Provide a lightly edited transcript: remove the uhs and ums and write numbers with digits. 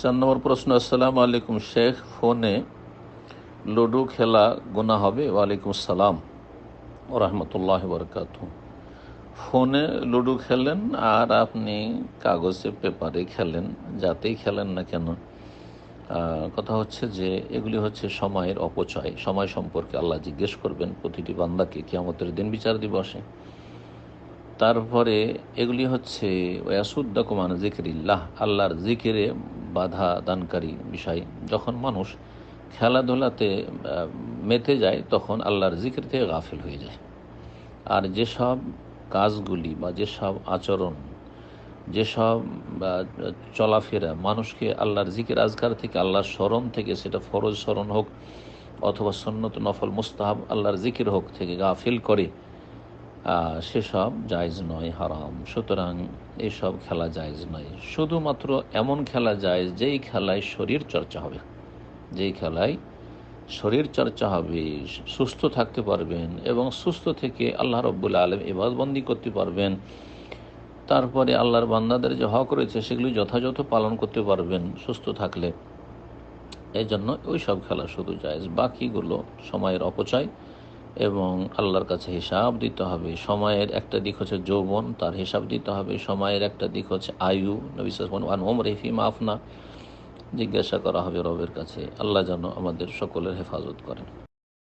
4 নম্বর প্রশ্ন। আসসালামু আলাইকুম শেখ, ফোনে লুডো খেলা গুনাহ হবে? ওয়ালাইকুম আসসালাম ও রহমতুল্লাহ বরকাত। ফোনে লুডো খেলেন আর আপনি কাগজে পেপারে খেলেন, যাতেই খেলেন না কেন, কথা হচ্ছে যে এগুলি হচ্ছে সময়ের অপচয়। সময় সম্পর্কে আল্লাহ জিজ্ঞেস করবেন প্রতিটি বান্দাকে কিয়ামতের দিন বিচার দিবসে। তারপরে এগুলি হচ্ছে ওয়াসুদ্দাকুমান জিকিরিল্লাহ, আল্লাহর জিকিরে বাধা দানকারী বিষয়। যখন মানুষ খেলাধুলাতে মেতে যায় তখন আল্লাহর জিকির থেকে গাফিল হয়ে যায়। আর যেসব কাজগুলি বা যেসব আচরণ, যেসব চলাফেরা মানুষকে আল্লাহর জিকির আজকার থেকে, আল্লাহর স্মরণ থেকে, সেটা ফরজ স্মরণ হোক অথবা সুন্নত নফল মুস্তাহাব আল্লাহর জিকির হোক, থেকে গাফিল করে, সেসব জায়েজ নয়, হারাম। সুতরাং এইসব খেলা জায়েজ নয়। শুধুমাত্র এমন খেলা জায়েজ যেই খেলায় শরীর চর্চা হবে, যেই খেলায় শরীর চর্চা হবে, সুস্থ থাকতে পারবেন এবং সুস্থ থেকে আল্লাহ রব্বুল আলামিন ইবাদতবন্দি করতে পারবেন। তারপরে আল্লাহর বান্দাদের যে হক রয়েছে সেগুলি যথাযথ পালন করতে পারবেন সুস্থ থাকলে। এই জন্য ওই সব খেলা শুধু জায়েজ, বাকিগুলো সময়ের অপচয় এবং আল্লাহর কাছে হিসাব দিতে হবে। সময়ের একটা দিক হচ্ছে যৌবন, তার হিসাব দিতে হবে। সময়ের একটা দিক হচ্ছে আয়ু, নবী সাল্লাল্লাহু আলাইহি ওয়াসাল্লাম ওমর ফি মাফনা, জিজ্ঞাসা করা হবে রবের কাছে। আল্লাহ যেন আমাদের সকলের হেফাজত করেন।